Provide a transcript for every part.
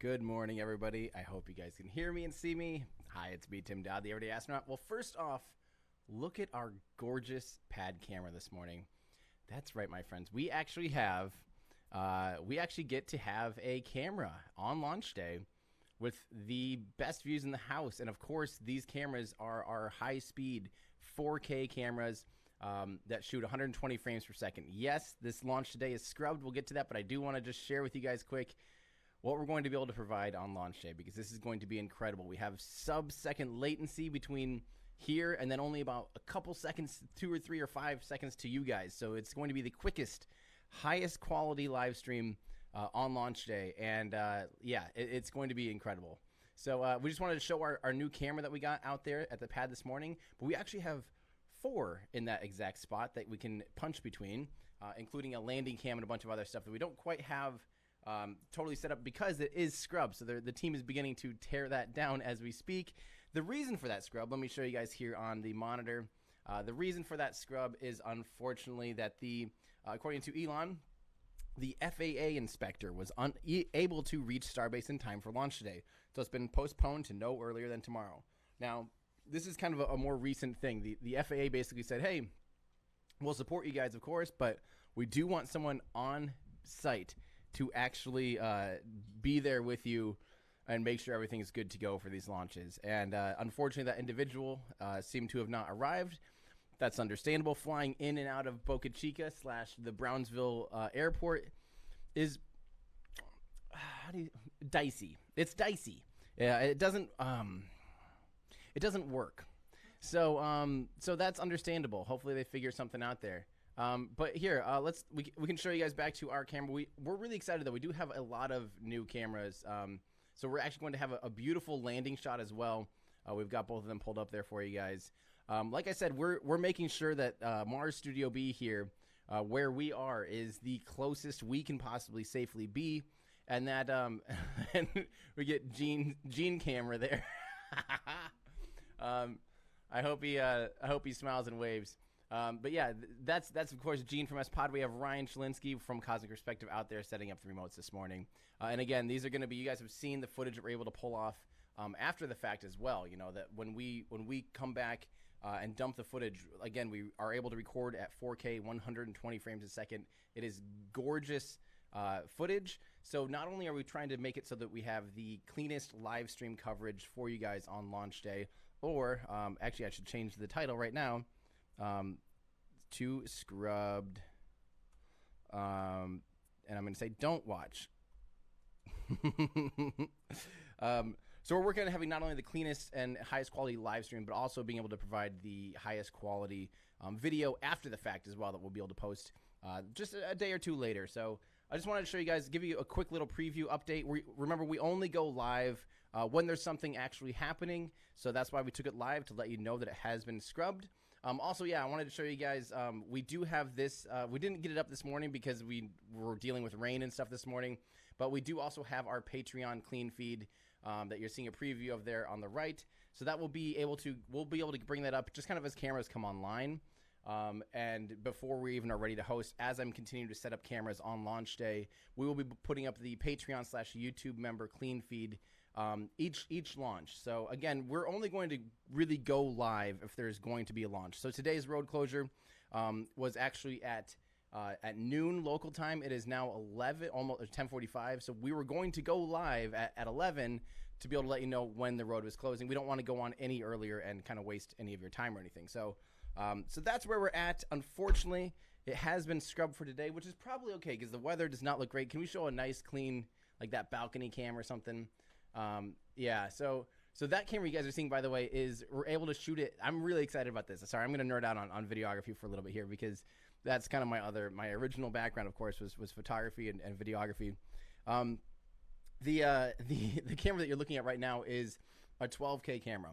Good morning, everybody. I hope you guys can hear me and see me. Hi, it's me, Tim Dodd, the Everyday Astronaut. Well, first off, look at our gorgeous pad camera this morning. That's right, my friends. We actually get to have a camera on launch day with the best views in the house. And of course, these cameras are our high-speed 4K cameras that shoot 120 frames per second. Yes, this launch today is scrubbed. We'll get to that, but I do want to just share with you guys quick what we're going to be able to provide on launch day, because this is going to be incredible. We have sub-second latency between here and then only about a couple seconds, 2 or 3 or 5 seconds to you guys. So it's going to be the quickest, highest quality live stream on launch day. And it's going to be incredible. So we just wanted to show our new camera that we got out there at the pad this morning. But we actually have 4 in that exact spot that we can punch between, including a landing cam and a bunch of other stuff that we don't quite have totally set up because it is scrubbed. So the team is beginning to tear that down as we speak. The reason for that scrub, let me show you guys here on the monitor. The reason for that scrub is unfortunately that according to Elon, the FAA inspector was unable to reach Starbase in time for launch today. So it's been postponed to no earlier than tomorrow. Now, this is kind of a more recent thing. The FAA basically said, hey, we'll support you guys, of course, but we do want someone on site to actually be there with you and make sure everything is good to go for these launches. And unfortunately, that individual seemed to have not arrived. That's understandable. Flying in and out of Boca Chica / the Brownsville airport is dicey. It's dicey. Yeah, it doesn't work. So that's understandable. Hopefully they figure something out there. But here, we can show you guys back to our camera. We're really excited that we do have a lot of new cameras. So we're actually going to have a beautiful landing shot as well. We've got both of them pulled up there for you guys. Like I said, we're making sure that Mars Studio B here, where we are, is the closest we can possibly safely be, and that and we get Gene camera there. I hope he smiles and waves. But yeah, that's of course Gene from S-Pod. We have Ryan Shalinsky from Cosmic Perspective out there setting up the remotes this morning. And again, these are going to be, you guys have seen the footage that we're able to pull off after the fact as well. You know, that when we come back and dump the footage, again, we are able to record at 4K 120 frames a second. It is gorgeous footage. So not only are we trying to make it so that we have the cleanest live stream coverage for you guys on launch day, or actually I should change the title right now. To scrubbed, and I'm going to say don't watch. So we're working on having not only the cleanest and highest quality live stream, but also being able to provide the highest quality video after the fact as well that we'll be able to post just a day or two later. So I just wanted to show you guys, give you a quick little preview update. Remember, we only go live when there's something actually happening. So that's why we took it live, to let you know that it has been scrubbed. Also, yeah, I wanted to show you guys, we do have this, we didn't get it up this morning because we were dealing with rain and stuff this morning, but we do also have our Patreon clean feed that you're seeing a preview of there on the right. So that we'll be able to bring that up just kind of as cameras come online. And before we even are ready to host, as I'm continuing to set up cameras on launch day, we will be putting up the Patreon / YouTube member clean feed each launch. So again, we're only going to really go live if there's going to be a launch. So today's road closure was actually at noon local time. It is now 11, almost 10:45. So we were going to go live at 11 to be able to let you know when the road was closing. We don't want to go on any earlier and kind of waste any of your time or anything. So that's where we're at. Unfortunately, it has been scrubbed for today, which is probably okay because the weather does not look great. Can we show a nice clean, like that balcony cam or something? Yeah, so that camera you guys are seeing, by the way, is we're able to shoot it. I'm really excited about this. Sorry, I'm going to nerd out on videography for a little bit here because that's kind of my original background, of course, was photography and videography. The camera that you're looking at right now is a 12K camera.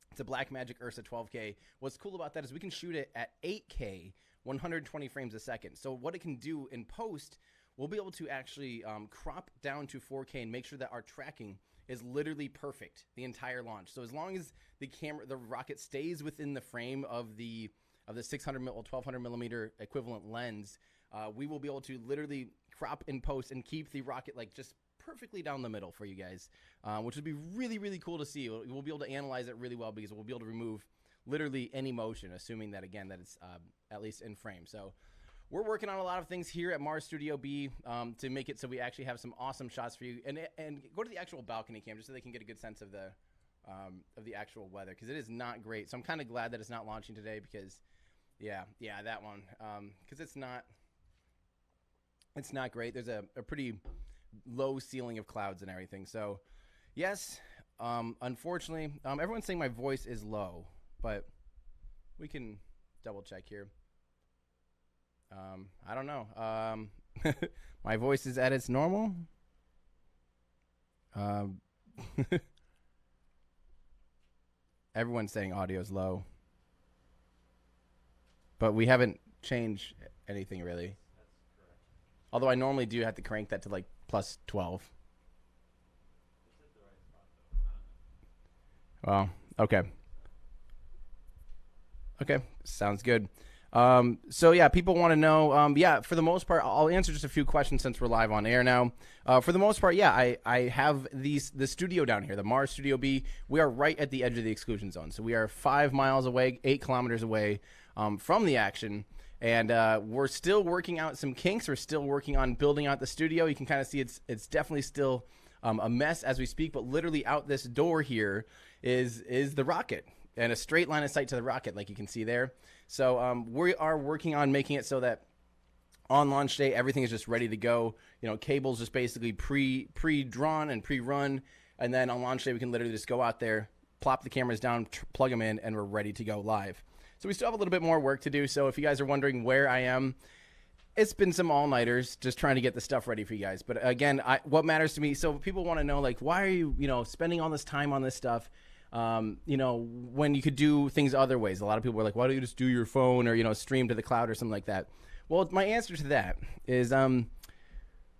It's a Blackmagic Ursa 12K. What's cool about that is we can shoot it at 8K, 120 frames a second. So what it can do in post, we'll be able to actually crop down to 4K and make sure that our tracking is literally perfect the entire launch. So as long as the rocket stays within the frame of the 600 or 1200 millimeter equivalent lens, we will be able to literally crop in post and keep the rocket like just perfectly down the middle for you guys, which would be really, really cool to see. We'll be able to analyze it really well because we'll be able to remove literally any motion, assuming that, again, that it's at least in frame. So we're working on a lot of things here at Mars Studio B to make it so we actually have some awesome shots for you. And go to the actual balcony cam just so they can get a good sense of the actual weather, because it is not great. So I'm kind of glad that it's not launching today because, yeah, that one, because it's not great. There's a pretty low ceiling of clouds and everything. So, yes, unfortunately, everyone's saying my voice is low, but we can double check here. I don't know. My voice is at its normal. Everyone's saying audio is low, but we haven't changed anything really. Although I normally do have to crank that to like plus 12. Well, okay. Okay, sounds good. So yeah, people want to know, yeah, for the most part, I'll answer just a few questions since we're live on air now. For the most part, yeah, I have the studio down here, the Mars Studio B. We are right at the edge of the exclusion zone. So we are 5 miles away, 8 kilometers away from the action. And we're still working out some kinks. We're still working on building out the studio. You can kind of see it's definitely still a mess as we speak, but literally out this door here is the rocket, and a straight line of sight to the rocket, like you can see there. So we are working on making it so that on launch day, everything is just ready to go. You know, cables just basically pre-drawn and pre-run, and then on launch day, we can literally just go out there, plop the cameras down, plug them in, and we're ready to go live. So we still have a little bit more work to do. So if you guys are wondering where I am, it's been some all-nighters just trying to get the stuff ready for you guys. But again, what matters to me, so people want to know, like, why are you, spending all this time on this stuff, when you could do things other ways? A lot of people are like, why don't you just do your phone or, stream to the cloud or something like that? Well, my answer to that is,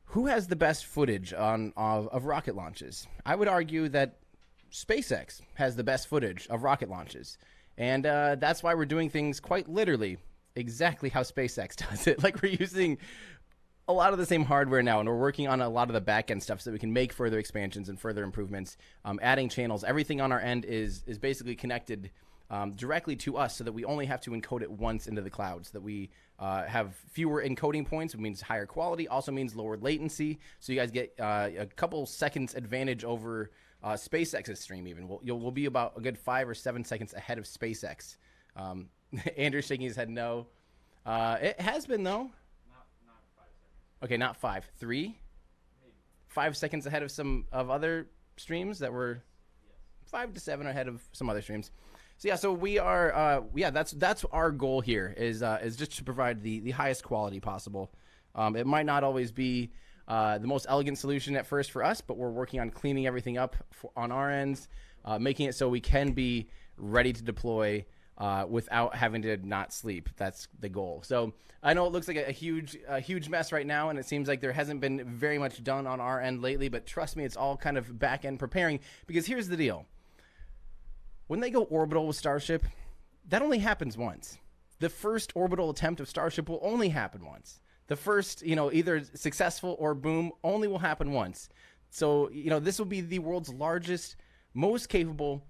who has the best footage of rocket launches? I would argue that SpaceX has the best footage of rocket launches. And that's why we're doing things quite literally exactly how SpaceX does it. Like, we're using a lot of the same hardware now, and we're working on a lot of the back-end stuff so that we can make further expansions and further improvements, adding channels. Everything on our end is basically connected directly to us so that we only have to encode it once into the cloud, so that we have fewer encoding points. It means higher quality, also means lower latency, so you guys get a couple seconds advantage over SpaceX's stream even. We'll be about a good 5 or 7 seconds ahead of SpaceX. Andrew's shaking his head no. It has been, though. Not 5 seconds. Okay, not 5. 3? Maybe. 5 seconds ahead of some of other streams that were 5 to 7 ahead of some other streams. So yeah, so we are, that's our goal here is just to provide the highest quality possible. It might not always be the most elegant solution at first for us, but we're working on cleaning everything up on our ends, making it so we can be ready to deploy without having to not sleep. That's the goal. So I know it looks like a huge mess right now, and it seems like there hasn't been very much done on our end lately, but trust me, it's all kind of back end preparing, because here's the deal. When they go orbital with Starship, that only happens once. The first orbital attempt of Starship will only happen once. The first, either successful or boom, only will happen once. So, this will be the world's largest, most capable,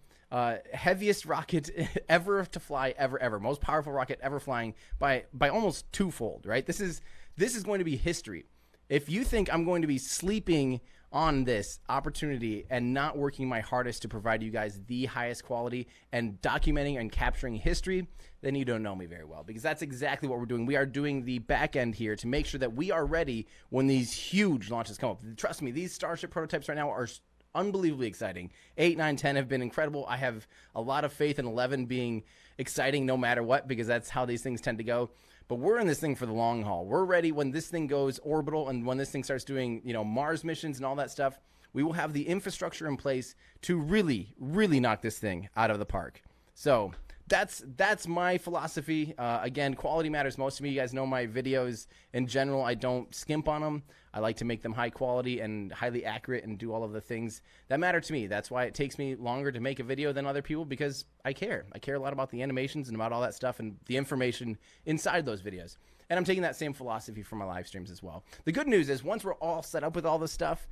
heaviest rocket ever to fly, ever. Most powerful rocket ever flying by almost twofold, right? This is going to be history. If you think I'm going to be sleeping on this opportunity and not working my hardest to provide you guys the highest quality and documenting and capturing history, then you don't know me very well, because that's exactly what we're doing. We are doing the back end here to make sure that we are ready when these huge launches come up. Trust me, these Starship prototypes right now are unbelievably exciting. 8, 9, 10 have been incredible. I have a lot of faith in 11 being exciting no matter what, because that's how these things tend to go. But we're in this thing for the long haul. We're ready when this thing goes orbital, and when this thing starts doing, Mars missions and all that stuff. We will have the infrastructure in place to really, really knock this thing out of the park. So that's my philosophy. Again, quality matters most to me. You guys know my videos in general. I don't skimp on them. I like to make them high quality and highly accurate and do all of the things that matter to me. That's why it takes me longer to make a video than other people, because I care. I care a lot about the animations and about all that stuff and the information inside those videos. And I'm taking that same philosophy for my live streams as well. The good news is once we're all set up with all this stuff,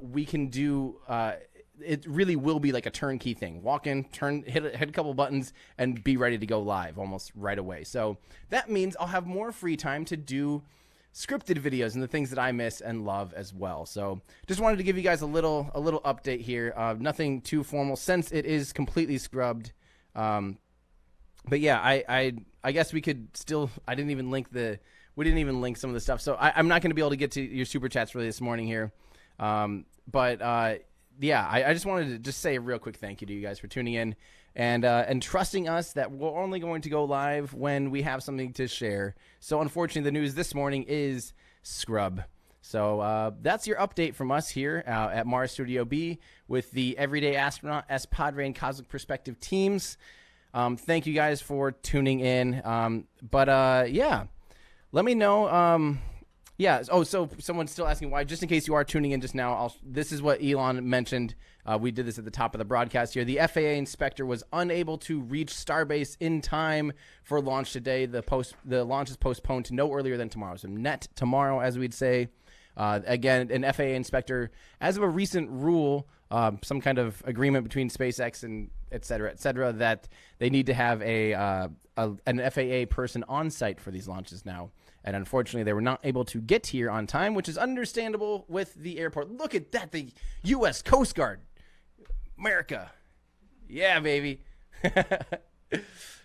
we can do it really will be like a turnkey thing. Walk in, hit a couple buttons, and be ready to go live almost right away. So that means I'll have more free time to do scripted videos and the things that I miss and love as well. So just wanted to give you guys a little update here. Nothing too formal since it is completely scrubbed. But yeah, I guess we could still. We didn't even link some of the stuff. So I'm not going to be able to get to your super chats really this morning here. Yeah, I just wanted to just say a real quick thank you to you guys for tuning in and trusting us that we're only going to go live when we have something to share. So unfortunately, the news this morning is scrub. So that's your update from us here at Mars Studio B with the Everyday Astronaut, S Padre, and Cosmic Perspective teams. Thank you guys for tuning in. Yeah, let me know. Yeah. Oh, so someone's still asking why. Just in case you are tuning in just now, this is what Elon mentioned. We did this at the top of the broadcast here. The FAA inspector was unable to reach Starbase in time for launch today. The launch is postponed to no earlier than tomorrow. So net tomorrow, as we'd say. Again, an FAA inspector, as of a recent rule, some kind of agreement between SpaceX and et cetera, that they need to have an FAA person on site for these launches now. And unfortunately, they were not able to get here on time, which is understandable with the airport. Look at that, the U.S. Coast Guard. America. Yeah, baby.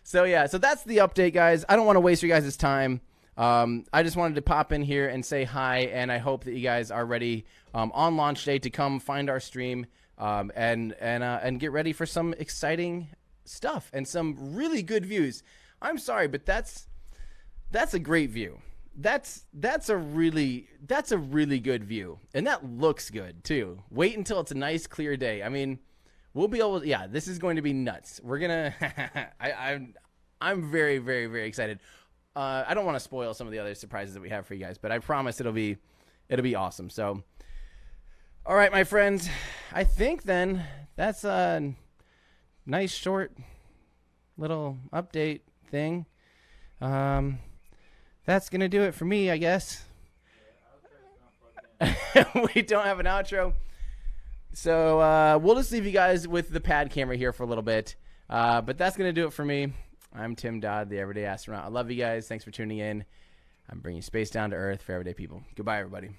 So that's the update, guys. I don't want to waste your guys' time. I just wanted to pop in here and say hi, and I hope that you guys are ready on launch day to come find our stream and get ready for some exciting stuff and some really good views. I'm sorry, but that's a great view. That's a really good view, and that looks good too. Wait until it's a nice clear day. I mean, we'll be able to, yeah, this is going to be nuts. We're gonna I'm very, very, very excited. I don't want to spoil some of the other surprises that we have for you guys, but I promise it'll be awesome. So all right, my friends, I think then that's a nice short little update thing. That's going to do it for me, I guess. We don't have an outro. So we'll just leave you guys with the pad camera here for a little bit. But that's going to do it for me. I'm Tim Dodd, the Everyday Astronaut. I love you guys. Thanks for tuning in. I'm bringing space down to Earth for everyday people. Goodbye, everybody.